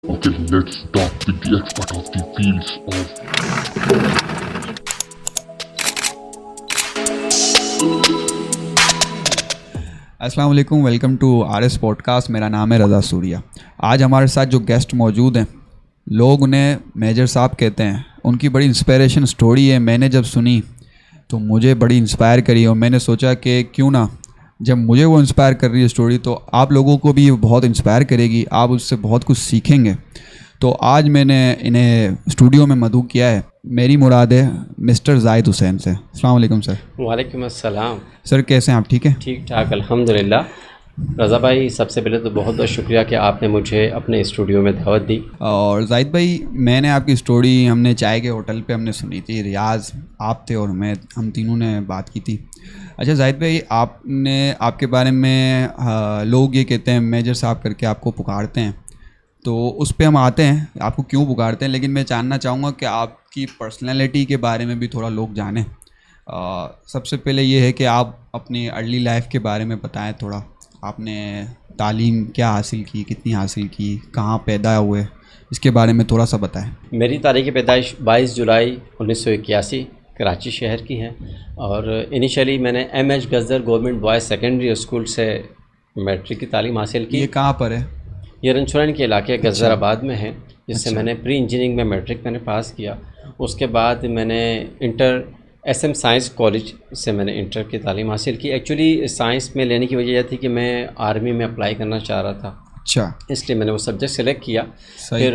Okay, let's start with the expert of the fields of. अस्सलाम वालेकुम, welcome to RS podcast. मेरा नाम है रज़ा सूर्या। आज हमारे साथ जो गेस्ट मौजूद हैं, लोग उन्हें मेजर साहब कहते हैं। उनकी बड़ी इंस्पिरेशन स्टोरी है। मैंने जब सुनी तो मुझे बड़ी इंस्पायर करी और मैंने सोचा कि क्यों ना, जब मुझे वो इंस्पायर कर रही है स्टोरी, तो आप लोगों को भी बहुत इंस्पायर करेगी। आप उससे बहुत कुछ सीखेंगे। तो आज मैंने इन्हें स्टूडियो में मदऊ किया है। मेरी मुराद है मिस्टर जाहिद हुसैन से। अस्सलाम वालेकुम सर। वालेकुम अस्सलाम। सर कैसे हैं आप? ठीक है? ठीक ठाक अल्हम्दुलिल्लाह। रज़ा भाई, सबसे पहले तो बहुत बहुत शुक्रिया कि आपने मुझे अपने स्टूडियो में दावत दी। और जाहिद भाई, मैंने आपकी स्टोरी हमने चाय के होटल पे हमने सुनी थी। रियाज आप थे और मैं, हम तीनों ने बात की थी। अच्छा जाहिद भाई, आपके बारे में लोग ये कहते हैं मेजर साहब करके आपको पुकारते हैं, तो उस पे हम आते हैं आपको क्यों पुकारते हैं। लेकिन मैं जानना चाहूँगा कि आपकी पर्सनैलिटी के बारे में भी थोड़ा लोग जानें। सबसे पहले ये है कि आप अपनी अर्ली लाइफ के बारे में बताएं थोड़ा। आपने तालीम क्या हासिल की, कितनी हासिल की, कहाँ पैदा हुए, इसके बारे में थोड़ा सा बताएं। मेरी तारीख़ पैदाइश 22 जुलाई 1981 कराची शहर की है और इनिशियली मैंने M H. Gazar government boys secondary school से मैट्रिक की तालीम हासिल की। ये कहाँ पर है? ये रनछुरन के इलाके गज़राबाद में है, जिससे अच्छा। मैंने प्री इंजीनियरिंग में मैट्रिक मैंने पास किया। उसके बाद मैंने इंटर एसएम साइंस कॉलेज से मैंने इंटर की तालीम हासिल की। एक्चुअली साइंस में लेने की वजह यह थी कि मैं आर्मी में अप्लाई करना चाह रहा था, अच्छा, इसलिए मैंने वो सब्जेक्ट सेलेक्ट किया। सही। फिर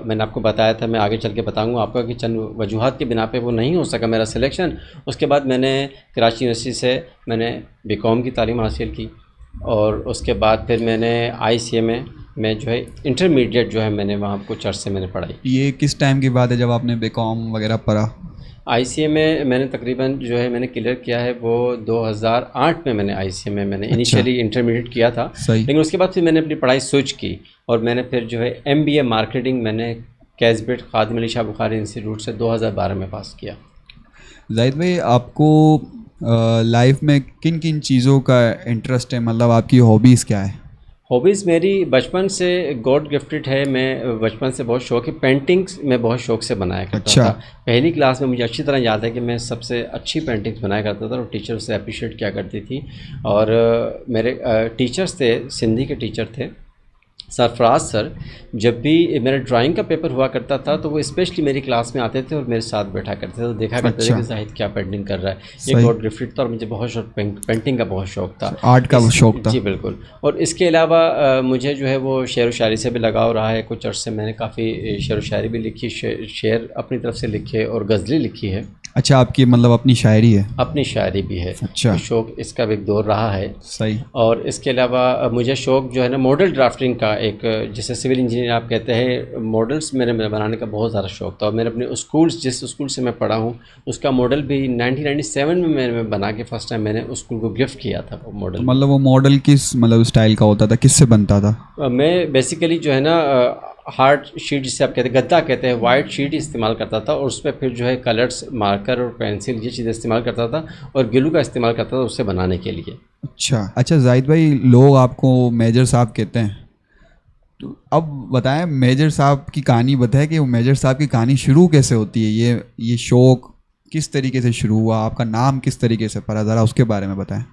मैंने आपको बताया था, मैं आगे चल के बताऊँगा आपको कि चंद वजूहात की बिना पे वो नहीं हो सका मेरा सिलेक्शन। उसके बाद मैंने कराची यूनिवर्सिटी से मैंने बीकॉम की तालीम हासिल की और उसके बाद फिर मैंने आईसीए में जो है इंटरमीडिएट जो है मैंने वहाँ कुछ अरसे मैंने पढ़ाई। ये किस टाइम की बात है जब आपने बीकॉम वगैरह पढ़ा? आईसीए में मैंने तकरीबन जो है मैंने क्लियर किया है वो 2008 में मैंने आईसीए में मैंने इनिशियली इंटरमीडिएट किया था। सही। लेकिन उसके बाद फिर मैंने अपनी पढ़ाई स्विच की और मैंने फिर जो है एमबीए मार्केटिंग मैंने कैसबेट खादिम अली शाह बुखारी इंस्टीट्यूट से 2012 में पास किया। जाहिद भाई, आपको लाइफ में किन किन चीज़ों का इंटरेस्ट है? मतलब आपकी हॉबीज़ क्या है? हॉबीज़ मेरी बचपन से गॉड गिफ्टेड है। मैं बचपन से बहुत शौक है, पेंटिंग्स मैं बहुत शौक से बनाया करता अच्छा। था। पहली क्लास में मुझे अच्छी तरह याद है कि मैं सबसे अच्छी पेंटिंग्स बनाया करता था और टीचर से अप्रिशिएट किया करती थी। और मेरे टीचर्स थे, सिंधी के टीचर थे सरफराज सर। जब भी मेरा ड्राइंग का पेपर हुआ करता था तो वो स्पेशली मेरी क्लास में आते थे और मेरे साथ बैठा करते थे, तो देखा करते थे अच्छा। कि जाहिद क्या पेंटिंग कर रहा है। ये सही। गॉड गिफ्टेड था और मुझे बहुत शौक पेंटिंग का बहुत शौक था, आर्ट का शौक था। जी बिल्कुल। और इसके अलावा मुझे जो है वो शेर व शायरी से भी लगाव रहा है। कुछ अर्से मैंने काफ़ी शेर व शायरी भी लिखी, शेर अपनी तरफ से लिखे और गज़लें लिखी है। अच्छा, आपकी मतलब अपनी शायरी है? अपनी शायरी भी है। अच्छा। तो शौक़ इसका भी एक दौर रहा है। सही। और इसके अलावा मुझे शौक़ जो है ना मॉडल ड्राफ्टिंग का, एक जैसे सिविल इंजीनियर आप कहते हैं, मॉडल्स मेरे बनाने का बहुत ज़्यादा शौक़ था। और मैंने अपने स्कूल्स, जिस स्कूल से मैं पढ़ा हूँ उसका मॉडल भी 1997 में मैंने बना के फर्स्ट टाइम मैंने उस स्कूल को गिफ्ट किया था वो मॉडल। तो मतलब वो मॉडल किस मतलब स्टाइल का होता था, किससे बनता था? मैं बेसिकली जो है ना हार्ड शीट जिसे आप कहते हैं, गद्दा कहते हैं, वाइट शीट इस्तेमाल करता था और उस पर फिर जो है कलर्स, मार्कर और पेंसिल ये चीज़ें इस्तेमाल करता था और ग्लू का इस्तेमाल करता था उससे बनाने के लिए। अच्छा जाहिद भाई, लोग आपको मेजर साहब कहते हैं, तो अब बताएं मेजर साहब की कहानी बताएं कि वो मेजर साहब की कहानी शुरू कैसे होती है। ये शौक़ किस तरीके से शुरू हुआ, आपका नाम किस तरीके से पड़ा, ज़रा उसके बारे में बताएं।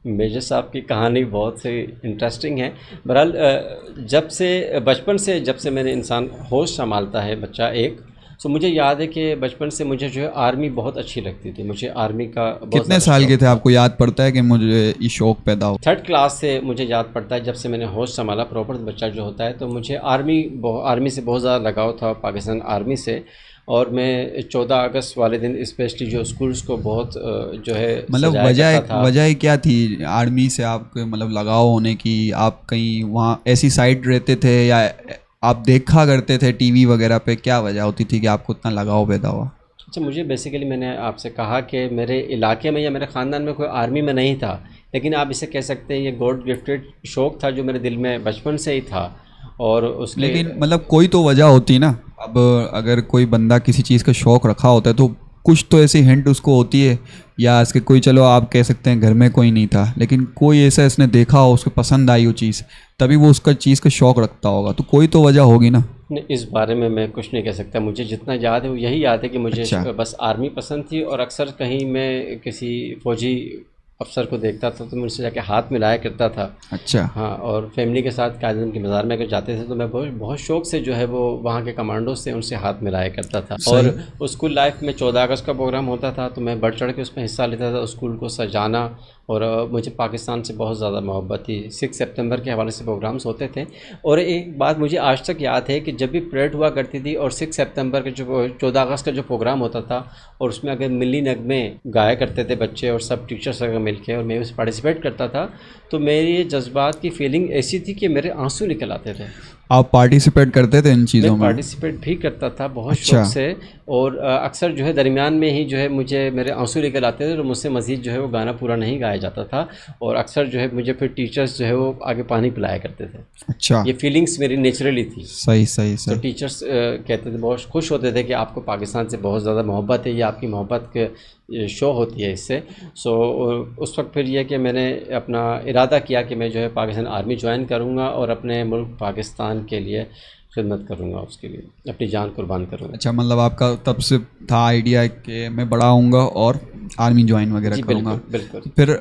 मेजर साहब की कहानी बहुत से इंटरेस्टिंग है। बहरहाल जब से बचपन से जब से मैंने इंसान होश संभालता है बच्चा एक, तो मुझे याद है कि बचपन से मुझे जो है आर्मी बहुत अच्छी लगती थी। मुझे आर्मी का बहुत कितने साल के थे आपको याद पड़ता है कि मुझे ये शौक़ पैदा हो? 3rd क्लास से मुझे याद पड़ता है, जब से मैंने होश संभाला प्रॉपर बच्चा जो होता है, तो मुझे आर्मी से बहुत ज़्यादा लगाव था, पाकिस्तान आर्मी से। और मैं 14 अगस्त वाले दिन स्पेशली जो स्कूल्स को बहुत जो है मतलब सजाया करता था। वजह क्या थी आर्मी से आपके मतलब लगाव होने की? आप कहीं वहाँ ऐसी साइड रहते थे या आप देखा करते थे टीवी वगैरह पे? क्या वजह होती थी कि आपको इतना लगाव पैदा हुआ? अच्छा, मुझे बेसिकली मैंने आपसे कहा कि मेरे इलाके में या मेरे ख़ानदान में कोई आर्मी में नहीं था, लेकिन आप इसे कह सकते हैं ये गॉड गिफ्टेड शौक़ था जो मेरे दिल में बचपन से ही था। और उसके लेकिन मतलब कोई तो वजह होती ना। अब अगर कोई बंदा किसी चीज़ का शौक़ रखा होता है तो कुछ तो ऐसी हिंट उसको होती है, या इसके कोई, चलो आप कह सकते हैं घर में कोई नहीं था, लेकिन कोई ऐसा इसने देखा हो, उसको पसंद आई वो चीज़, तभी वो उसका चीज़ का शौक़ रखता होगा, तो कोई तो वजह होगी ना। नहीं, इस बारे में मैं कुछ नहीं कह सकता। मुझे जितना याद है वो यही याद है कि मुझे अच्छा। बस आर्मी पसंद थी, और अक्सर कहीं मैं किसी फ़ौजी अफसर को देखता था तो मैं उनसे जाके हाथ मिलाया करता था। अच्छा। हाँ, और फैमिली के साथ कायदम की मज़ार में अगर जाते थे तो मैं बहुत बहुत शौक़ से जो है वो वहाँ के कमांडो से उनसे हाथ मिलाया करता था। और स्कूल लाइफ में 14 अगस्त का प्रोग्राम होता था तो मैं बढ़ चढ़ के उसमें हिस्सा लेता था, स्कूल को सजाना। और मुझे पाकिस्तान से बहुत ज़्यादा मोहब्बत थी। 6 सितंबर के हवाले से प्रोग्राम्स होते थे। और एक बात मुझे आज तक याद है कि जब भी परेड हुआ करती थी और 6 सितंबर के जो 14 अगस्त का जो प्रोग्राम होता था, और उसमें अगर मिली नगमे गाया करते थे बच्चे और सब टीचर्स अगर मिल के, और मैं उसमें पार्टिसिपेट करता था, तो मेरी जज्बात की फीलिंग ऐसी थी कि मेरे आंसू निकल आते थे। आप पार्टिसिपेट करते थे इन चीज़ों मैं में? पार्टिसिपेट भी करता था बहुत अच्छा। शौक़ से। और अक्सर जो है दरमियान में ही जो है मुझे मेरे आंसू निकल आते थे, और मुझसे मज़ीद जो है वो गाना पूरा नहीं गाया जाता था। और अक्सर जो है मुझे फिर टीचर्स जो है वो आगे पानी पिलाया करते थे। अच्छा। ये फीलिंग्स मेरी नेचुरली थी। सही सही तो सही। टीचर्स कहते थे, बहुत खुश होते थे कि आपको पाकिस्तान से बहुत ज़्यादा मोहब्बत है, ये आपकी मोहब्बत के शो होती है इससे। सो उस वक्त फिर यह कि मैंने अपना इरादा किया कि मैं जो है पाकिस्तान आर्मी ज्वाइन करूँगा और अपने मुल्क पाकिस्तान के लिए खिदमत करूँगा, उसके लिए अपनी जान कुर्बान करूँगा। अच्छा, मतलब आपका तब से था आइडिया कि मैं बड़ा होऊंगा और आर्मी ज्वाइन वगैरह जी करूँगा। बिल्कुल बिल्कुल। तो फिर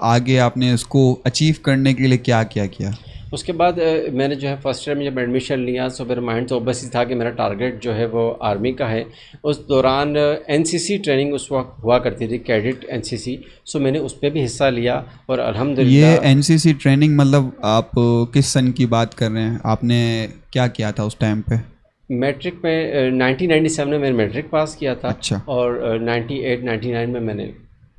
आगे आपने इसको अचीव करने के लिए क्या क्या किया? उसके बाद मैंने जो है फर्स्ट ईयर में जब एडमिशन लिया तो मेरा माइंड तो ऑब्वियसली था कि मेरा टारगेट जो है वो आर्मी का है। उस दौरान एनसीसी ट्रेनिंग उस वक्त हुआ करती थी, कैडेट एनसीसी। सो मैंने उस पर भी हिस्सा लिया और ये अल्हम्दुलिल्लाह। एनसीसी ट्रेनिंग मतलब आप किस सन की बात कर रहे हैं? आपने क्या किया था उस टाइम पे? मैट्रिक में 1997 में मैंने मैट्रिक पास किया था। अच्छा। और 98-99 में मैंने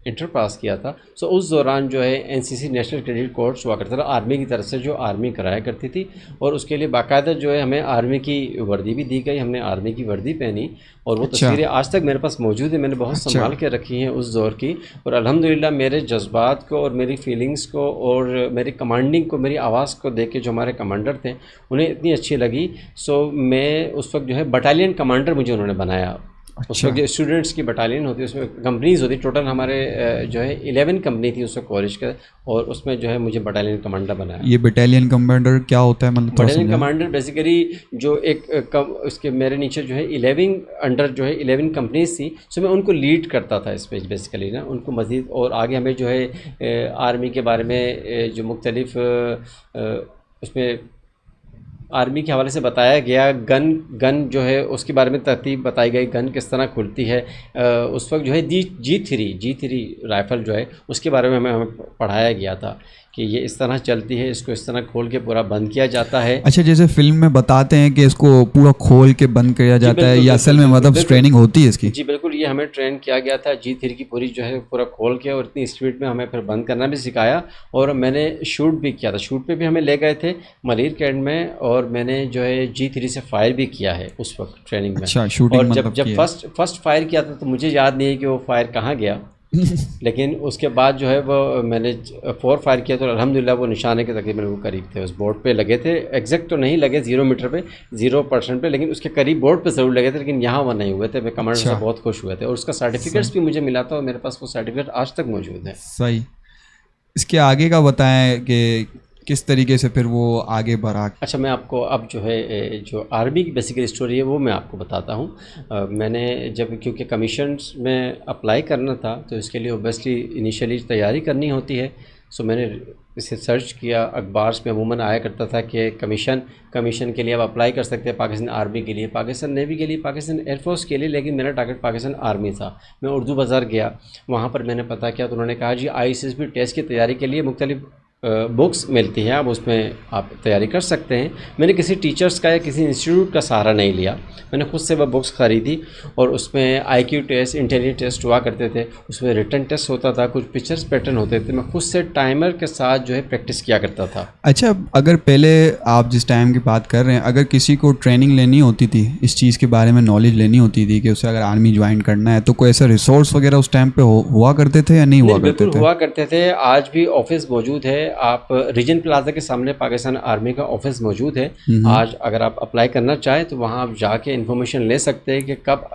इंटर पास किया था। सो उस दौरान जो है एनसीसी नेशनल क्रेडिट कोर्स हुआ करता था आर्मी की तरफ से, जो आर्मी कराया करती थी। और उसके लिए बाकायदा जो है हमें आर्मी की वर्दी भी दी गई, हमने आर्मी की वर्दी पहनी। और वो अच्छा। तस्वीरें आज तक मेरे पास मौजूद है, मैंने बहुत अच्छा। संभाल के रखी हैं उस दौर की। और अल्हम्दुलिल्लाह मेरे जज्बात को और मेरी फीलिंग्स को और मेरी कमांडिंग को, मेरी आवाज़ को देख के जो हमारे कमांडर थे उन्हें इतनी अच्छी लगी। सो मैं उस वक्त जो है बटालियन कमांडर मुझे उन्होंने बनाया। उस वक्त जो स्टूडेंट्स की बटालियन होती है उसमें कंपनीज़ होती, टोटल हमारे जो है 11 कंपनी थी उस वक्त कॉलेज के, और उसमें जो है मुझे बटालियन कमांडर बनाया। ये बटालियन कमांडर क्या होता है, मतलब थोड़ा बटालियन समझाएं? कमांडर बेसिकली जो उसके मेरे नीचे जो है 11 अंडर जो है 11 कंपनीज थी। सो मैं उनको लीड करता था इस पे बेसिकली ना, उनको मज़ीद। और आगे हमें जो है आर्मी के बारे में जो मुख्तलिफ उसमें आर्मी के हवाले से बताया गया, गन जो है उसके बारे में तरतीब बताई गई, गन किस तरह खुलती है। उस वक्त जो है जी3 राइफ़ल जो है उसके बारे में हमें पढ़ाया गया था कि ये इस तरह चलती है, इसको इस तरह खोल के पूरा बंद किया जाता है। अच्छा, जैसे फिल्म में बताते हैं कि इसको पूरा खोल के बंद किया जाता है, या असल में मतलब ट्रेनिंग होती है इसकी? जी बिल्कुल, ये हमें ट्रेन किया गया था जी3 की पूरी जो है पूरा खोल के, और इतनी स्पीड में हमें फिर बंद करना भी सिखाया। और मैंने शूट भी किया था, शूट पे भी हमें ले गए थे मलीर कैंट में, और मैंने जो है जी3 से फायर भी किया है उस वक्त ट्रेनिंग में। अच्छा, शूटिंग और मतलब जब फर्स्ट फायर किया था तो मुझे याद नहीं है कि वो फायर कहाँ गया। लेकिन उसके बाद जो है वो मैंने 4 फायर किया तो अल्हम्दुलिल्लाह वो निशाने के तकरीबन वो करीब थे, उस बोर्ड पे लगे थे। एग्जैक्ट तो नहीं लगे 0 मीटर पे, 0% पे, लेकिन उसके करीब बोर्ड पे ज़रूर लगे थे, लेकिन यहाँ वो नहीं हुए थे। मैं कमांडर से बहुत खुश हुए थे, और उसका सर्टिफिकेट्स भी मुझे मिला था, और मेरे पास वो सर्टिफिकेट आज तक मौजूद है। सही। इसके आगे का बताएं कि किस तरीके से फिर वो आगे बढ़ा? अच्छा, मैं आपको अब जो है जो आर्मी की बेसिकली स्टोरी है वो मैं आपको बताता हूँ। मैंने जब क्योंकि कमीशंस में अप्लाई करना था तो इसके लिए ओबियसली इनिशियली तैयारी करनी होती है। सो मैंने इसे सर्च किया, अखबार में अमूमन आया करता था कि कमीशन के लिए आप अप्लाई कर सकते हैं पाकिस्तान आर्मी के लिए, पाकिस्तान नेवी के लिए, पाकिस्तान एयरफोर्स के लिए। लेकिन मेरा टारगेट पाकिस्तान आर्मी था। मैं उर्दू बाज़ार गया, वहाँ पर मैंने पता किया तो उन्होंने कहा जी ICSB टेस्ट की तैयारी के लिए मुख्तलिफ बुक्स मिलती हैं, आप उसमें आप तैयारी कर सकते हैं। मैंने किसी टीचर्स का या किसी इंस्टीट्यूट का सहारा नहीं लिया, मैंने खुद से वह बुक्स ख़रीदी। और उसमें IQ टेस्ट, इंटेलिजेंस टेस्ट हुआ करते थे, उसमें रिटन टेस्ट होता था, कुछ पिक्चर्स पैटर्न होते थे। मैं खुद से टाइमर के साथ जो है प्रैक्टिस किया करता था। अच्छा, अगर पहले आप जिस टाइम की बात कर रहे हैं, अगर किसी को ट्रेनिंग लेनी होती थी, इस चीज़ के बारे में नॉलेज लेनी होती थी कि उसे अगर आर्मी ज्वाइन करना है, तो कोई ऐसा रिसोर्स वगैरह उस टाइम पे हुआ करते थे या नहीं हुआ करते थे? हुआ करते थे। आज भी ऑफिस मौजूद है आप रीजन प्लाजा के सामने पाकिस्तान आर्मी का ऑफिस मौजूद है। आज अगर आप अप्लाई करना चाहें तो वहाँ आप जाके इन्फॉर्मेशन ले सकते हैं कि कब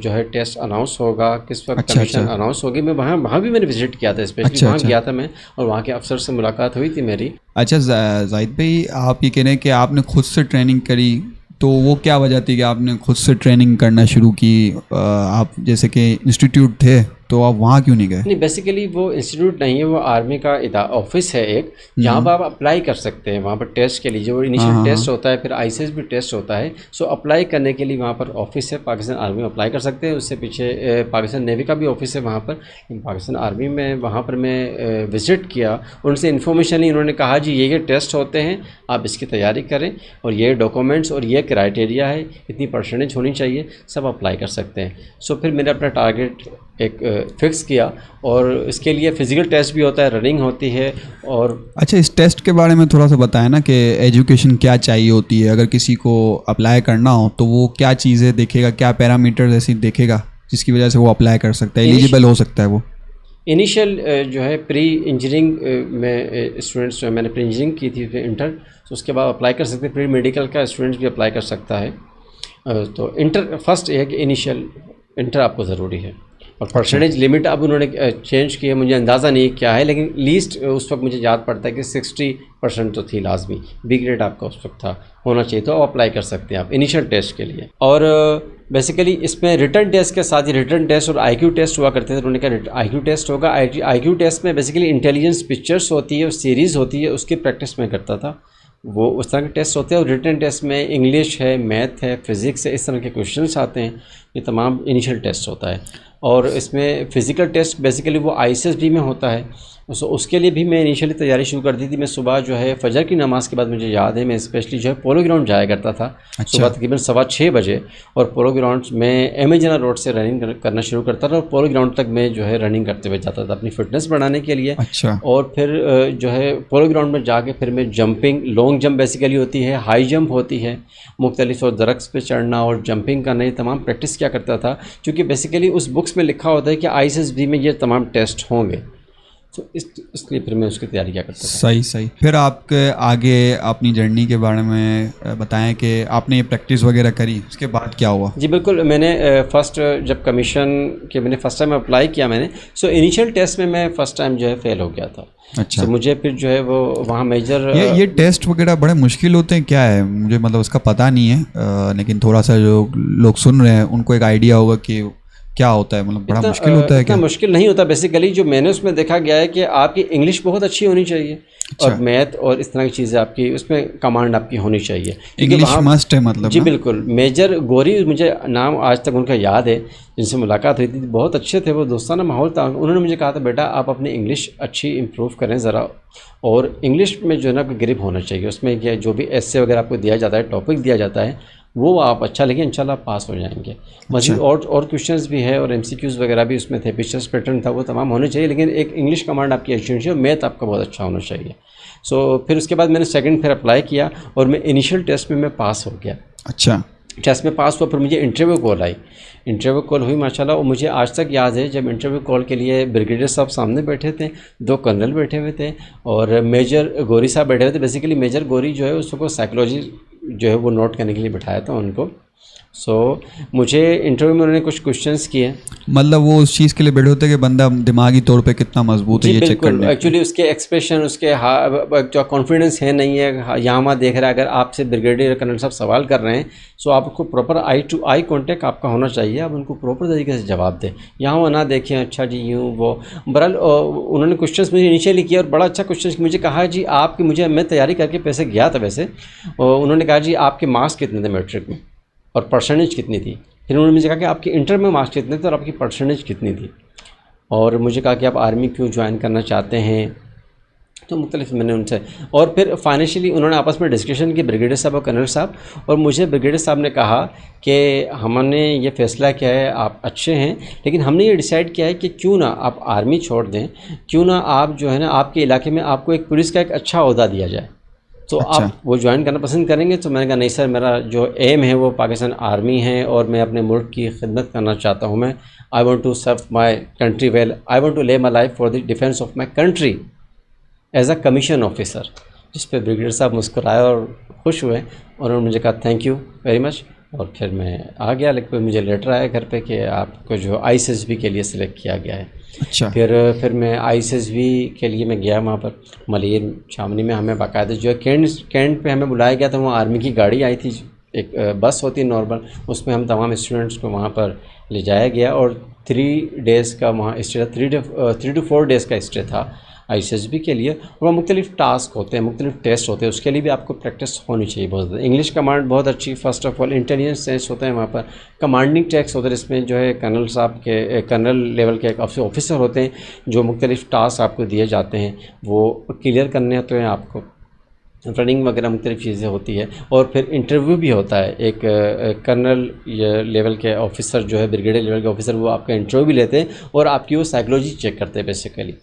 जो है टेस्ट अनाउंस होगा, किस वक्त कमीशन अनाउंस होगी। मैं वहाँ भी मैंने विजिट किया था, स्पेशली वहाँ गया था मैं, और वहाँ के अफसर से मुलाकात हुई थी मेरी। अच्छा जाहिद भाई, आप ये कह रहे हैं कि आपने खुद से ट्रेनिंग करी, तो वो क्या वजह थी कि आपने खुद से ट्रेनिंग करना शुरू की? आप जैसे कि इंस्टीट्यूट थे तो आप वहाँ क्यों नहीं गए? नहीं, बेसिकली वो इंस्टीट्यूट नहीं है, वो आर्मी का ऑफिस है एक, जहाँ पर आप अप्लाई कर सकते हैं। वहाँ पर टेस्ट के लिए जो इनिशियल टेस्ट होता है, फिर आईसीएस भी टेस्ट होता है। सो अप्लाई करने के लिए वहाँ पर ऑफिस है, पाकिस्तान आर्मी में अप्लाई कर सकते हैं। उससे पीछे पाकिस्तान नेवी का भी ऑफिस है वहाँ पर। पाकिस्तान आर्मी में वहाँ पर मैं विज़िट किया, उनसे इन्फॉर्मेशन ली। उन्होंने कहा जी ये टेस्ट होते हैं, आप इसकी तैयारी करें, और ये डॉक्यूमेंट्स और ये क्राइटेरिया है, इतनी परसेंटेज होनी चाहिए, सब अप्लाई कर सकते हैं। सो फिर मैंने अपना टारगेट एक फिक्स किया, और इसके लिए फ़िज़िकल टेस्ट भी होता है, रनिंग होती है। और अच्छा, इस टेस्ट के बारे में थोड़ा सा बताएं ना कि एजुकेशन क्या चाहिए होती है, अगर किसी को अप्लाई करना हो तो वो क्या चीज़ें देखेगा, क्या पैरामीटर्स ऐसी देखेगा जिसकी वजह से वो अप्लाई कर सकता है, एलिजिबल हो सकता है वो? इनिशियल जो है प्री इंजीनियरिंग में स्टूडेंट्स जो है, मैंने प्री इंजीनियरिंग की थी इंटर, तो उसके बाद अप्लाई कर सकते हैं। प्री मेडिकल का स्टूडेंट्स भी अप्लाई कर सकता है। तो इंटर फर्स्ट ये है कि इनिशियल इंटर आपको ज़रूरी है। और परसेंटेज लिमिट अब उन्होंने चेंज की है, मुझे अंदाज़ा नहीं क्या है, लेकिन लीस्ट उस वक्त मुझे याद पड़ता है कि 60% तो थी लाजमी, बी ग्रेड आपका उस वक्त था, होना चाहिए। तो आप अप्लाई कर सकते हैं आप इनिशियल टेस्ट के लिए। और बेसिकली इसमें रिटर्न टेस्ट के साथ ही रिटर्न टेस्ट और आईक्यू टेस्ट हुआ करते थे। उन्होंने कहा आईक्यू टेस्ट होगा। आईक्यू टेस्ट में बेसिकली इंटेलिजेंस पिक्चर्स होती है और सीरीज़ होती है, उसकी प्रैक्टिस मैं करता था। वो उस तरह के टेस्ट होते हैं। और रिटर्न टेस्ट में इंग्लिश है, मैथ है, फिज़िक्स है, इस तरह के क्वेश्चंस आते हैं। ये तमाम इनिशियल टेस्ट होता है। और इसमें फ़िज़िकल टेस्ट बेसिकली वो आईसीएस भी में होता है। उसके लिए भी मैं इनिशियली तैयारी शुरू कर दी थी। मैं सुबह जो है फजर की नमाज़ के बाद, मुझे याद है, मैं स्पेशली जो है पोलो ग्राउंड जाया करता था। अच्छा। सुबह तकरीबन 6:15 बजे, और पोलो ग्राउंड में एमेजना रोड से रनिंग करना शुरू करता था, और पोलो ग्राउंड तक मैं जो है रनिंग करते हुए जाता था अपनी फ़िटनेस बढ़ाने के लिए। अच्छा। और फिर जो है पोलो ग्राउंड में जाके फिर मैं जंपिंग, लॉन्ग जंप बेसिकली होती है, हाई जंप होती है, मुख्तलिफ और दरख्त पे चढ़ना और जंपिंग करना, ये तमाम प्रैक्टिस किया करता था। क्योंकि बेसिकली उस बुक्स में लिखा होता है कि आईसीएसबी में ये तमाम टेस्ट होंगे, तो इसलिए फिर मैं उसकी तैयारी क्या करता था। सही। फिर आपके आगे अपनी जर्नी के बारे में बताएं कि आपने ये प्रैक्टिस वगैरह करी, उसके बाद क्या हुआ? जी बिल्कुल, मैंने फ़र्स्ट जब कमीशन के मैंने फ़र्स्ट टाइम अप्लाई किया मैंने, सो इनिशियल टेस्ट में मैं फ़र्स्ट टाइम जो है फ़ेल हो गया था। अच्छा। तो मुझे फिर जो है वो वहाँ मेजर ये टेस्ट वगैरह बड़े मुश्किल होते हैं क्या है? मुझे मतलब उसका पता नहीं है, लेकिन थोड़ा सा जो लोग सुन रहे हैं उनको एक आइडिया होगा कि क्या होता है, मतलब बड़ा मुश्किल होता है क्या? इतना मुश्किल नहीं होता। बेसिकली जो मैंने उसमें देखा गया है कि आपकी इंग्लिश बहुत अच्छी होनी चाहिए। अच्छा। और मैथ और इस तरह की चीज़ें आपकी उसमें कमांड आपकी होनी चाहिए, इंग्लिश मस्ट है मतलब। जी बिल्कुल। मेजर गौरी, मुझे नाम आज तक उनका याद है, जिनसे मुलाकात हुई थी, बहुत अच्छे थे वो, दोस्ताना माहौल था। उन्होंने मुझे कहा था बेटा आप अपनी इंग्लिश अच्छी इम्प्रूव करें ज़रा, और इंग्लिश में जो है ना कोई ग्रिप होना चाहिए। उसमें क्या जो भी एस्से वगैरह आपको दिया जाता है, टॉपिक दिया जाता है, वो आप अच्छा लिखें, इंशाल्लाह पास हो जाएंगे। मज़ीद और क्वेश्चंस भी है और एमसीक्यूज़ वगैरह भी उसमें थे, पिक्चर्स पैटर्न था, वो तमाम होने चाहिए। लेकिन एक इंग्लिश कमांड आपकी अच्छी होनी चाहिए और मैथ आपका बहुत अच्छा होना चाहिए। सो फिर उसके बाद मैंने सेकंड फिर अप्लाई किया, और मैं इनिशियल टेस्ट में मैं पास हो गया। अच्छा। टेस्ट में पास हुआ, फिर मुझे इंटरव्यू कॉल आई। इंटरव्यू कॉल हुई माशाल्लाह, और मुझे आज तक याद है जब इंटरव्यू कॉल के लिए ब्रिगेडियर साहब सामने बैठे थे, 2 कर्नल बैठे हुए थे, और मेजर गौरी साहब बैठे हुए थे। बेसिकली मेजर गौरी जो है उसको साइकोलॉजी जो है वो नोट करने के लिए बिठाया था उनको। सो मुझे इंटरव्यू में उन्होंने कुछ क्वेश्चंस किए। मतलब वो उस चीज़ के लिए बैठे होते कि बंदा दिमागी तौर पे कितना मजबूत है ये चेक करने। एक्चुअली उसके एक्सप्रेशन, उसके जो कॉन्फिडेंस है नहीं है, यहाँ वहाँ देख रहा है। अगर आपसे ब्रिगेडियर कर्नल साहब सवाल कर रहे हैं, सो आपको proper eye to eye contact आपका होना चाहिए। आप उनको प्रॉपर तरीके से जवाब दें, यहाँ वहाँ ना देखें अच्छा जी यूँ वो। बहरहाल उन्होंने क्वेश्चन मुझे इनिशियली किया, और बड़ा अच्छा क्वेश्चन मुझे कहा जी आपकी, मुझे मैं तैयारी करके पैसे गया था वैसे, और उन्होंने कहा जी आपके मार्क्स कितने थे मैट्रिक में और परसेंटेज कितनी थी। फिर उन्होंने मुझे कहा कि आपके इंटर में मार्क्स कितने थे और आपकी परसेंटेज कितनी थी, और मुझे कहा कि आप आर्मी क्यों ज्वाइन करना चाहते हैं। तो मुख्तलिफ मैंने उनसे, और फिर फाइनेंशियली उन्होंने आपस में डिस्कशन की, ब्रिगेडियर साहब और कर्नल साहब। और मुझे ब्रिगेडियर साहब ने कहा कि हमने ये फ़ैसला किया है, आप अच्छे हैं, लेकिन हमने ये डिसाइड किया है कि क्यों ना आप आर्मी छोड़ दें, क्यों ना आप जो है ना आपके इलाके में आपको एक पुलिस का एक अच्छा ओहदा दिया जाए, तो अच्छा। आप वो ज्वाइन करना पसंद करेंगे। तो मैंने कहा नहीं सर, मेरा जो एम है वो पाकिस्तान आर्मी है, और मैं अपने मुल्क की खिदमत करना चाहता हूँ। मैं I want to serve my country well, I want to lay my life for the defence of my country. As a commission officer, जिस पे ब्रिगेडियर साहब मुस्कुराए और खुश हुए और उन्होंने मुझे कहा थैंक यू वेरी मच। और फिर मैं आ गया, लेकिन मुझे लेटर आया घर पे कि आपको जो ISSB के लिए सिलेक्ट किया गया है। अच्छा। फिर मैं ISSB के लिए मैं गया वहाँ पर मलिर छावनी में। हमें बाकायदा जो है कैंट पे हमें बुलाया गया था। वहाँ आर्मी की गाड़ी आई थी, एक बस होती है नॉर्मल, उसमें हम तमाम स्टूडेंट्स को वहाँ पर ले जाया गया और 3 डेज़ का वहाँ स्टे था, 3 to 4 डेज़ का स्टे था ISSB के लिए। वहाँ मुख्तलिफ टास्क होते हैं, मुख्तलिफ टेस्ट होते हैं, उसके लिए भी आपको प्रैक्टिस होनी चाहिए बहुत ज़्यादा। इंग्लिश कमांड बहुत अच्छी, first of all intelligence test होते हैं वहाँ पर, कमांडिंग टेस्ट होते हैं, जिसमें जो है कर्नल साहब के कर्नल लेवल के एक ऑफिसर होते हैं जो मुख्तलिफ टास्क आपको दिए जाते हैं वो क्लियर करने होते हैं आपको, रनिंग वगैरह मुख्तलिफ चीज़ें होती है। और फिर इंटरव्यू भी होता है, एक कर्नल लेवल के ऑफिसर जो है, ब्रिगेडियर लेवल के ऑफिसर, वो आपका इंटरव्यू भी लेते हैं और आपकी वो साइकोलॉजी चेक करते हैं बेसिकली।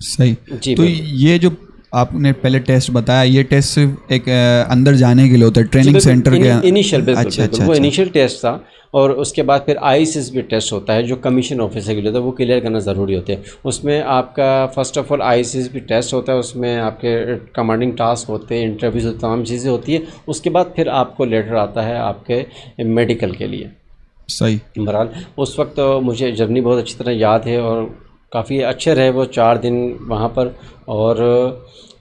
सही। जी तो ये जो आपने पहले टेस्ट बताया, ये टेस्ट सिर्फ एक अंदर जाने के लिए होता है, ट्रेनिंग सेंटर के इनिशियल, बिल्कुल अच्छा, बिल्कुल, अच्छा, वो अच्छा। इनिशियल टेस्ट था। और उसके बाद फिर ISSB टेस्ट होता है जो कमीशन ऑफिसर के लिए होता है, वो क्लियर करना ज़रूरी होता है। उसमें आपका first of all ISSB test होता है, उसमें आपके कमांडिंग टास्क होते हैं, इंटरव्यूज़ होते हैं, तमाम चीज़ें होती है। उसके बाद फिर आपको लेटर आता है आपके मेडिकल के लिए। सही। बहरहाल उस वक्त तो मुझे जर्नी बहुत अच्छी तरह याद है और काफ़ी अच्छे रहे वो 4 दिन वहाँ पर। और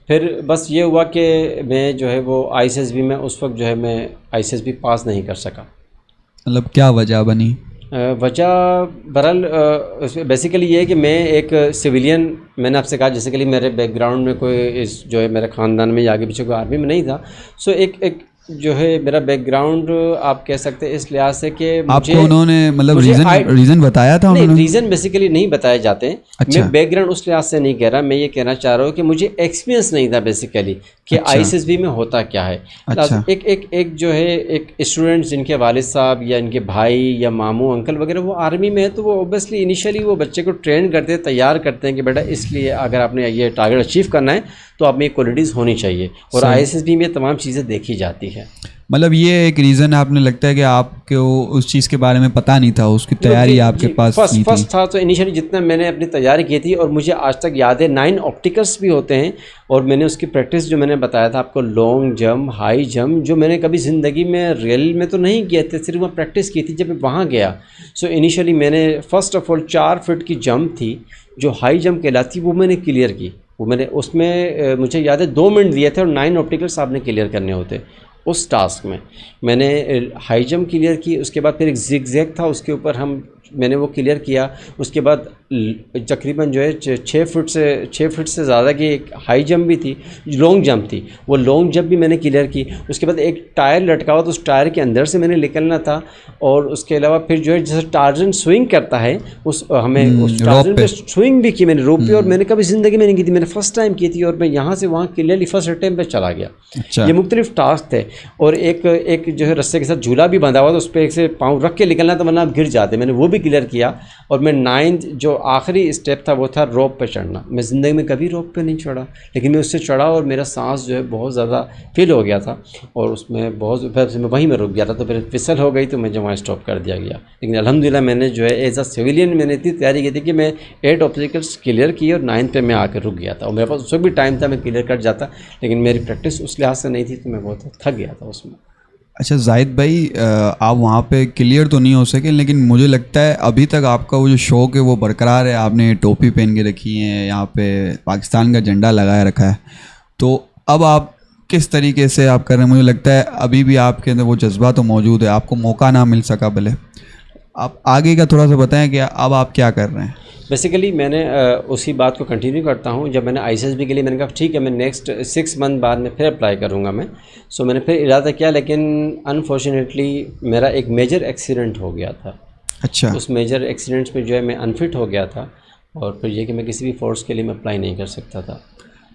फिर बस ये हुआ कि मैं जो है वो ISSB में उस वक्त जो है मैं ISSB पास नहीं कर सका। मतलब क्या वजह बनी? वजह बहरहाल बेसिकली ये है कि मैं एक सिविलियन, मैंने आपसे कहा जैसे कि मेरे बैकग्राउंड में कोई इस जो है मेरे ख़ानदान में या आगे पीछे कोई आर्मी में नहीं था। सो एक जो है मेरा बैकग्राउंड आप कह सकते हैं इस लिहाज से कि मुझे, आपको उन्होंने मतलब रीज़न बताया था नहीं, उन्होंने? रीज़न बेसिकली नहीं बताए जाते हैं। अच्छा। मैं बैकग्राउंड उस लिहाज से नहीं कह रहा, मैं ये कहना चाह रहा हूँ कि मुझे एक्सपीरियंस नहीं था बेसिकली कि अच्छा। ISSB में होता क्या है। अच्छा। एक जो है एक स्टूडेंट जिनके वालिद साहब या इनके भाई या मामू अंकल वगैरह वो आर्मी में है, तो वो ऑब्वियसली इनिशियली वो बच्चे को ट्रेन करते हैं, तैयार करते हैं कि बेटा इसलिए अगर आपने ये टारगेट अचीव करना है तो आप में ये क्वालिटीज़ होनी चाहिए। और ISSB में तमाम चीज़ें देखी जाती है। मतलब ये एक रीज़न आपने लगता है कि आपको उस चीज़ के बारे में पता नहीं था, उसकी तैयारी आपके पास नहीं थी? फर्स्ट था तो इनिशियली जितना मैंने अपनी तैयारी की थी, और मुझे आज तक याद है 9 ऑप्टिकल्स भी होते हैं, और मैंने उसकी प्रैक्टिस जो मैंने बताया था आपको, लॉन्ग जंप, हाई जंप, जो मैंने कभी ज़िंदगी में रियल में तो नहीं किए थे, सिर्फ वहाँ प्रैक्टिस की थी जब मैं वहाँ गया। सो इनिशियली मैंने फर्स्ट ऑफ ऑल 4 फीट की जंप थी जो हाई जंप कहलाती, वो मैंने क्लियर की। वो मैंने उसमें मुझे याद है 2 मिनट दिए थे और 9 ऑप्टिकल्स आपने क्लियर करने होते। उस टास्क में मैंने हाई जंप क्लियर की, उसके बाद फिर एक जिग-जैग था, उसके ऊपर मैंने वो क्लियर किया। उसके बाद तकरीबन जो है 6 फुट से ज़्यादा की एक हाई जंप भी थी, लॉन्ग जंप थी, वो लॉन्ग जंप भी मैंने क्लियर की। उसके बाद एक टायर लटका हुआ, तो उस टायर के अंदर से मैंने निकलना था। और उसके अलावा फिर जो है जैसे टार्जन स्विंग करता है, उस टार्जन पे स्विंग भी की मैंने रोप पे, और मैंने कभी ज़िंदगी में नहीं की थी, मैंने फर्स्ट टाइम की थी। और मैं यहाँ से वहाँ क्लियरली फर्स्ट अटेम्प्ट पे चला गया। अच्छा। ये मुख्तलिफ टास्क थे। और एक जो है रस्से के साथ झूला भी बंधा हुआ था, उस पर एक से पाँव रख के निकलना था वरना आप गिर जाते, मैंने वो भी क्लियर किया। और मैं 9th जो आखिरी स्टेप था वो था रोप पे चढ़ना। मैं ज़िंदगी में कभी रोप पे नहीं चढ़ा, लेकिन मैं उससे चढ़ा और मेरा सांस जो है बहुत ज़्यादा फील हो गया था, और उसमें बहुत फिर मैं वहीं में रुक गया था, तो फिर फिसल हो गई, तो मुझे वहाँ स्टॉप कर दिया गया। लेकिन अल्हम्दुलिल्लाह मैंने जो है एज अ सिविलियन मैंने इतनी तैयारी की थी कि मैं 8 ऑब्स्टिकल्स क्लियर किए और 9th पे मैं आकर रुक गया था। और मेरे पास उस वक्त भी टाइम था, मैं क्लियर कर जाता, लेकिन मेरी प्रैक्टिस उस लिहाज से नहीं थी, तो मैं बहुत थक गया था उसमें। अच्छा जाहिद भाई, आप वहाँ पे क्लियर तो नहीं हो सके, लेकिन मुझे लगता है अभी तक आपका वो जो शौक़ है वो बरकरार है। आपने टोपी पहन के रखी है, यहाँ पे पाकिस्तान का झंडा लगाए रखा है, तो अब आप किस तरीके से आप कर रहे हैं? मुझे लगता है अभी भी आपके अंदर वो जज्बा तो मौजूद है, आपको मौका ना मिल सका भले। आप आगे का थोड़ा सा बताएं कि अब आप क्या कर रहे हैं? बेसिकली मैंने उसी बात को कंटिन्यू करता हूँ। जब मैंने ISSB के लिए मैंने कहा ठीक है मैं नेक्स्ट 6 मंथ बाद में फिर अप्लाई करूँगा मैं। सो मैंने फिर इरादा किया, लेकिन अनफॉर्चुनेटली मेरा एक मेजर एक्सीडेंट हो गया था। अच्छा। उस मेजर एक्सीडेंट्स में जो है मैं अनफिट हो गया था, और फिर ये कि मैं किसी भी फोर्स के लिए मैं अप्लाई नहीं कर सकता था।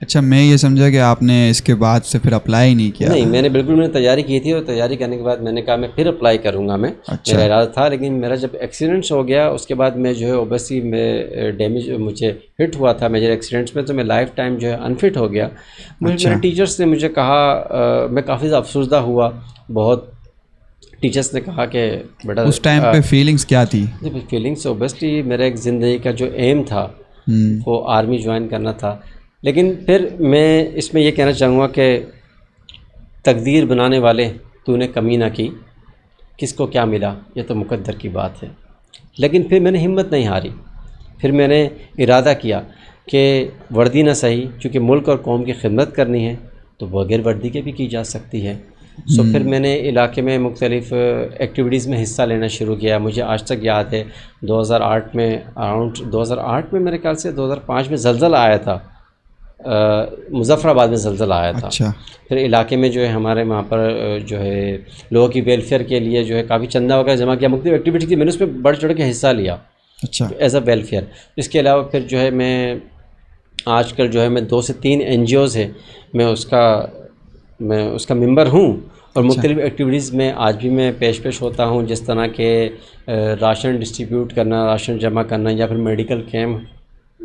अच्छा, मैं ये समझा कि आपने इसके बाद से फिर अप्लाई नहीं किया? नहीं, मैंने बिल्कुल तैयारी की थी, और तैयारी करने के बाद मैंने कहा मैं फिर अप्लाई करूंगा मैं। अच्छा। मेरा इरादा था, लेकिन मेरा जब एक्सीडेंट्स हो गया उसके बाद मैं जो है ओबेसली मैं डैमेज मुझे हिट हुआ था मेजर एक्सीडेंट्स में, तो मैं लाइफ टाइम जो है अनफिट हो गया। मुझे मेरे टीचर्स ने मुझे कहा, मैं काफ़ी अफसुर्दा हुआ बहुत। टीचर्स ने कहा कि बेटा, उस टाइम पे फीलिंग्स क्या थी? फीलिंग्स ओबेसली मेरा एक ज़िंदगी का जो एम था वो आर्मी ज्वाइन करना था, लेकिन फिर मैं इसमें ये कहना चाहूँगा कि तकदीर बनाने वाले तूने कमी ना की, किसको क्या मिला ये तो मुकद्दर की बात है। लेकिन फिर मैंने हिम्मत नहीं हारी, फिर मैंने इरादा किया कि वर्दी ना सही, क्योंकि मुल्क और कौम की खिदमत करनी है तो बगैर वर्दी के भी की जा सकती है। सो फिर मैंने इलाके में मुख्तलिफ़ एक्टिविटीज़ में हिस्सा लेना शुरू किया। मुझे आज तक याद है 2008 में, अराउंड 2008 में मेरे ख्याल से 2005 में ज़लज़ला आया था, मुज़फ़्फ़राबाद में ज़लज़ला आया था। अच्छा। फिर इलाके में जो है हमारे वहाँ पर जो है लोगों की वेलफेयर के लिए जो है काफ़ी चंदा वगैरह जमा किया, मुख्तलिफ़ एक्टिविटी की, मैंने उसमें बढ़ चढ़ के हिस्सा लिया अच्छा। As a welfare. इसके अलावा फिर जो है मैं आजकल जो है मैं 2 से 3 NGOज़ है मैं उसका मेंबर हूँ, और मुख्तलिफ़ एक्टिविटीज़ में आज भी मैं पेश होता हूँ, जिस तरह के राशन डिस्ट्रीब्यूट करना, राशन जमा करना, या फिर मेडिकल कैंप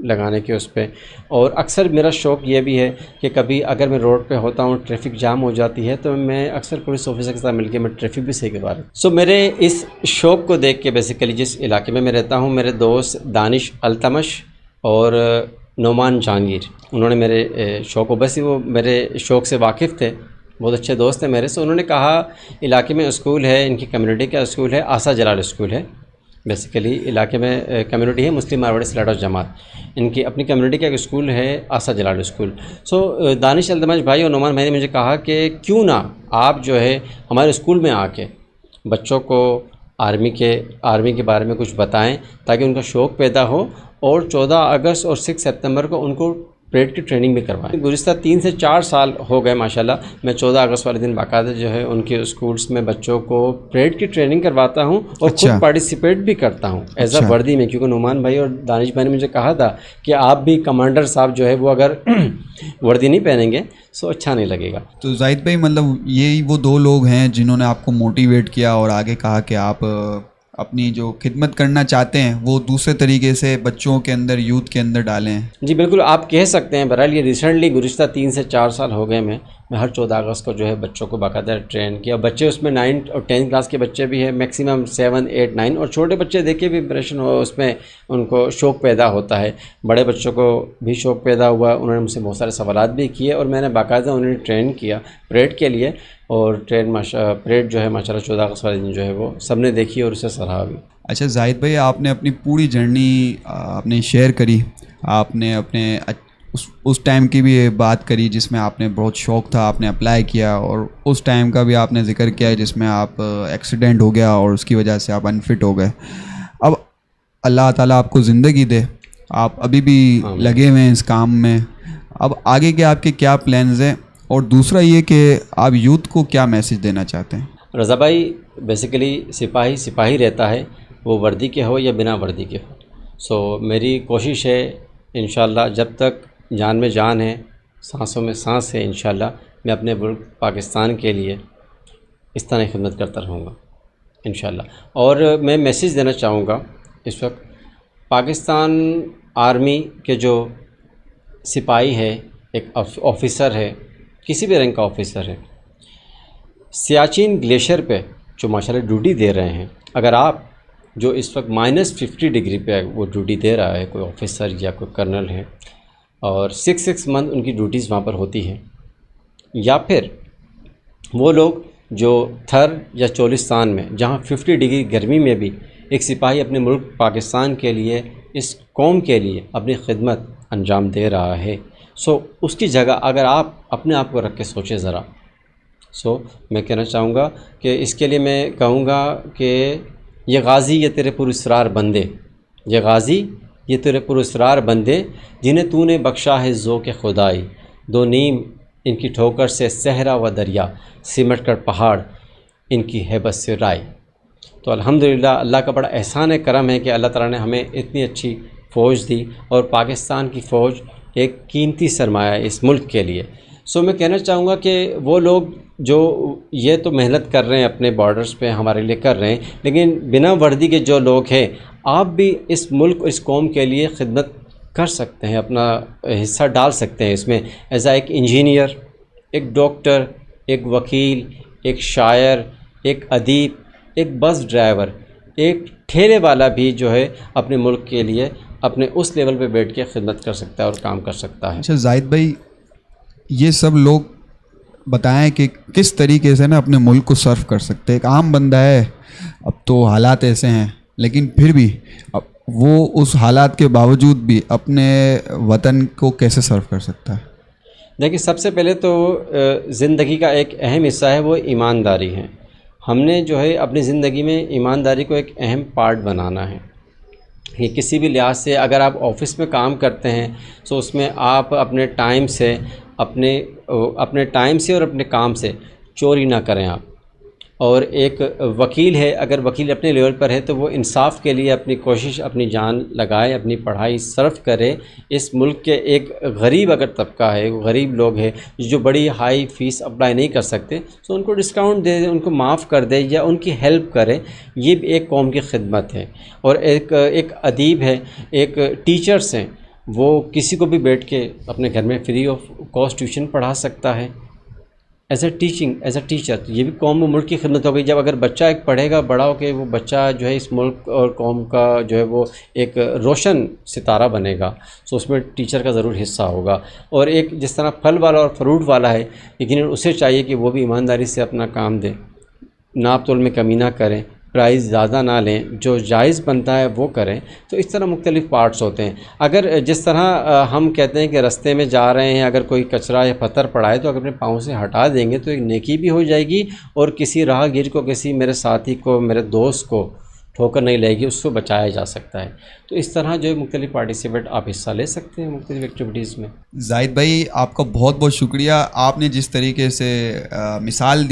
लगाने के उस पे। और अक्सर मेरा शौक़ ये भी है कि कभी अगर मैं रोड पे होता हूँ, ट्रैफिक जाम हो जाती है, तो मैं अक्सर पुलिस ऑफिसर के साथ मिलकर मैं ट्रैफिक भी सही करवा रहा हूँ। सो मेरे इस शौक़ को देख के बेसिकली जिस इलाके में मैं रहता हूँ, मेरे दोस्त दानिश अल्तमश और नोमान जहांगीर, उन्होंने मेरे शौक़ को, बस वो मेरे शौक़ से वाकिफ़ थे, बहुत अच्छे दोस्त हैं मेरे। सो उन्होंने कहा इलाके में स्कूल है, इनकी कम्युनिटी का स्कूल है, आसा जलाल स्कूल है। बेसिकली इलाके में कम्युनिटी है मुस्लिम मारवाड़ी सलाट और जमात, इनकी अपनी कम्युनिटी का एक स्कूल है आसा जलाल स्कूल। सो दानिश अल्तमश भाई और नोमान भाई ने मुझे कहा कि क्यों ना आप जो है हमारे स्कूल में आके बच्चों को आर्मी के बारे में कुछ बताएं, ताकि उनका शौक़ पैदा हो, और 14 अगस्त और 6 सितंबर को उनको परेड की ट्रेनिंग भी करवाएं। गुज़िश्ता 3 से 4 साल हो गए माशाल्लाह, मैं 14 अगस्त वाले दिन बाकायदा जो है उनके स्कूल्स में बच्चों को परेड की ट्रेनिंग करवाता हूं, और अच्छा। खुद पार्टिसिपेट भी करता हूं एज अच्छा। अ वर्दी में, क्योंकि नुमान भाई और दानिश भाई ने मुझे कहा था कि आप भी कमांडर साहब जो है वो अगर वर्दी नहीं पहनेंगे तो अच्छा नहीं लगेगा। तो जाहिद भाई, मतलब यही वो 2 लोग हैं जिन्होंने आपको मोटिवेट किया और आगे कहा कि आप अपनी जो खिदमत करना चाहते हैं वो दूसरे तरीके से बच्चों के अंदर, यूथ के अंदर डालें। जी बिल्कुल, आप कह सकते हैं। बहरहाल ये रिसेंटली गुज़िश्ता 3 से 4 साल हो गए मैं हर 14 अगस्त को जो है बच्चों को बाकायदा ट्रेन किया। बच्चे उसमें 9 और 10 क्लास के बच्चे भी हैं, मैक्सिमम 7, 8, 9, और छोटे बच्चे देख के भी इंप्रेशन हो, उसमें उनको शौक़ पैदा होता है। बड़े बच्चों को भी शौक़ पैदा हुआ, उन्होंने मुझसे बहुत सारे सवालात भी किए, और मैंने बाकायदा उन्हें ट्रेन किया परेड के लिए। और परेड जो है माशाल्लाह 14 अगस्त वाले दिन जो है वो सब ने देखी और उसे सराहा भी। अच्छा जाहिद भाई, आपने अपनी पूरी जर्नी आपने शेयर करी, आपने अपने उस टाइम की भी बात करी जिसमें आपने बहुत शौक़ था, आपने अप्लाई किया, और उस टाइम का भी आपने ज़िक्र किया जिसमें आप एक्सीडेंट हो गया और उसकी वजह से आप अनफिट हो गए। अब अल्लाह ताला आपको ज़िंदगी दे, आप अभी भी लगे हुए हैं इस काम में। अब आगे के आपके क्या प्लान्स हैं, और दूसरा ये कि आप यूथ को क्या मैसेज देना चाहते हैं? रज़ा भाई, बेसिकली सिपाही रहता है, वो वर्दी के हो या बिना वर्दी के हो। सो मेरी कोशिश है इंशाल्लाह, जब तक जान में जान है, सांसों में सांस है, इंशाल्लाह मैं अपने मुल्क पाकिस्तान के लिए इस तरह खिदमत करता रहूँगा इंशाल्लाह। और मैं मैसेज देना चाहूँगा इस वक्त पाकिस्तान आर्मी के जो सिपाही है, एक ऑफ़िसर है, किसी भी रैंक का ऑफ़िसर है, सियाचिन ग्लेशियर पे जो माशाल्लाह ड्यूटी दे रहे हैं, अगर आप जो इस वक्त -50 डिग्री पे वो ड्यूटी दे रहा है, कोई ऑफ़िसर या कोई कर्नल है, और 6 मंथ उनकी ड्यूटीज़ वहाँ पर होती हैं, या फिर वो लोग जो थर या चोलिस्तान में जहाँ 50 डिग्री गर्मी में भी एक सिपाही अपने मुल्क पाकिस्तान के लिए, इस कौम के लिए अपनी खिदमत अंजाम दे रहा है, सो उसकी जगह अगर आप अपने आप को रख के सोचें ज़रा। सो मैं कहना चाहूँगा कि इसके लिए मैं कहूँगा कि ये गाज़ी ये तेरे पुरस्रार बंदे, ये गाज़ी ये तेरे पुरस्रार बंदे, जिन्हें तूने बख्शा है ज़ोक़ खुदाई, दो नीम इनकी ठोकर से सहरा व दरिया, सिमट कर पहाड़ इनकी हैबत से राय। तो अल्हम्दुलिल्लाह, अल्लाह का बड़ा एहसान है, करम है कि अल्लाह ताला ने हमें इतनी अच्छी फ़ौज दी, और पाकिस्तान की फ़ौज एक कीमती सरमाया है इस मुल्क के लिए। सो मैं कहना चाहूँगा कि वो लोग जो ये तो मेहनत कर रहे हैं अपने बॉर्डर्स पे हमारे लिए कर रहे हैं, लेकिन बिना वर्दी के जो लोग हैं, आप भी इस मुल्क, इस कौम के लिए खिदमत कर सकते हैं, अपना हिस्सा डाल सकते हैं इसमें, एज़ आ एक इंजीनियर, एक डॉक्टर, एक वकील, एक शायर, एक अदीब, एक बस ड्राइवर, एक ठेले वाला भी जो है अपने मुल्क के लिए अपने उस लेवल पे बैठ के खिदमत कर सकता है और काम कर सकता है। अच्छा जाहिद भाई, ये सब लोग बताएं कि किस तरीके से ना अपने मुल्क को सर्व कर सकते हैं। एक आम बंदा है, अब तो हालात ऐसे हैं, लेकिन फिर भी अब वो उस हालात के बावजूद भी अपने वतन को कैसे सर्व कर सकता है? देखिए, सबसे पहले तो ज़िंदगी का एक अहम हिस्सा है वो ईमानदारी है। हमने जो है अपनी ज़िंदगी में ईमानदारी को एक अहम पार्ट बनाना है। ये किसी भी लिहाज से, अगर आप ऑफ़िस में काम करते हैं तो उसमें आप अपने टाइम से और अपने काम से चोरी ना करें आप। और एक वकील है, अगर वकील अपने लेवल पर है तो वो इंसाफ के लिए अपनी कोशिश, अपनी जान लगाए, अपनी पढ़ाई सर्फ करे। इस मुल्क के एक गरीब अगर तबका है, गरीब लोग हैं जो बड़ी हाई फ़ीस अप्लाई नहीं कर सकते, तो उनको डिस्काउंट दे, उनको माफ़ कर दे या उनकी हेल्प करे। ये भी एक कौम की खिदमत है। और एक अदीब है, एक टीचर्स हैं, वो किसी को भी बैठ के अपने घर में फ्री ऑफ कॉस्ट ट्यूशन पढ़ा सकता है एज अ टीचर। तो ये भी कौम और मुल्क की खिदमत हो गई। जब अगर बच्चा एक पढ़ेगा, बड़ा होकर वो बच्चा जो है इस मुल्क और कौम का जो है वो एक रोशन सितारा बनेगा, तो उसमें टीचर का ज़रूर हिस्सा होगा। और एक जिस तरह फल वाला और फ्रूट वाला है, लेकिन उसे चाहिए कि वो भी ईमानदारी से अपना काम दे, नाप तोल में कमी ना करें, प्राइस ज़्यादा ना लें, जो जायज़ बनता है वो करें। तो इस तरह मुख्तलिफ़ पार्ट्स होते हैं। अगर जिस तरह हम कहते हैं कि रास्ते में जा रहे हैं, अगर कोई कचरा या पत्थर पड़ा है तो अगर अपने पाँव से हटा देंगे तो एक नेकी भी हो जाएगी, और किसी राहगीर को, किसी मेरे साथी को, मेरे दोस्त को ठोकर नहीं लगेगी, उसको बचाया जा सकता है। तो इस तरह जो है मुख्तलिफ़ पार्टिसिपेट आप हिस्सा ले सकते हैं मुख्तलिफ़ एक्टिविटीज़ में। जाहिद भाई, आपका बहुत बहुत शुक्रिया। आपने जिस तरीके से मिसाल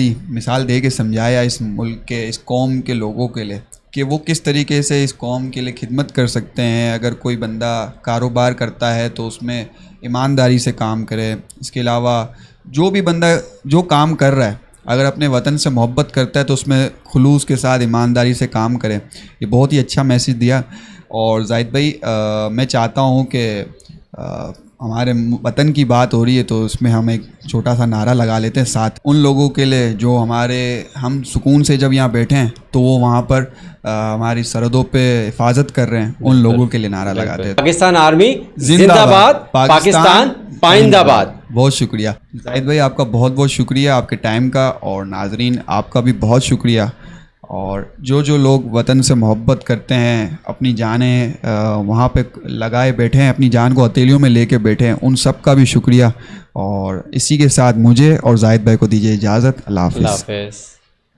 दे के समझाया इस मुल्क के, इस कौम के लोगों के लिए कि वो किस तरीके से इस कौम के लिए खिदमत कर सकते हैं। अगर कोई बंदा कारोबार करता है तो उसमें ईमानदारी से काम करे। इसके अलावा जो भी बंदा जो काम कर रहा है, अगर अपने वतन से मोहब्बत करता है तो उसमें खुलूस के साथ ईमानदारी से काम करें। ये बहुत ही अच्छा मैसेज दिया। और जाहिद भाई, मैं चाहता हूँ कि हमारे वतन की बात हो रही है तो उसमें हम एक छोटा सा नारा लगा लेते हैं साथ उन लोगों के लिए जो हम सुकून से जब यहाँ बैठे हैं तो वो वहाँ पर हमारी सरहदों पे हिफाजत कर रहे हैं, उन लोगों के लिए नारा लगाते हैं। पाकिस्तान आर्मी जिंदाबाद, पाकिस्तान पाइंदाबाद। बहुत शुक्रिया जाहिद भाई, आपका बहुत बहुत शुक्रिया आपके टाइम का, और नाजरीन आपका भी बहुत शुक्रिया। और जो लोग वतन से मोहब्बत करते हैं, अपनी जानें वहाँ पे लगाए बैठे हैं, अपनी जान को हथेलियों में लेके बैठे हैं, उन सब का भी शुक्रिया। और इसी के साथ मुझे और जाहिद भाई को दीजिए इजाज़त। अल्लाह हाफ़िज़।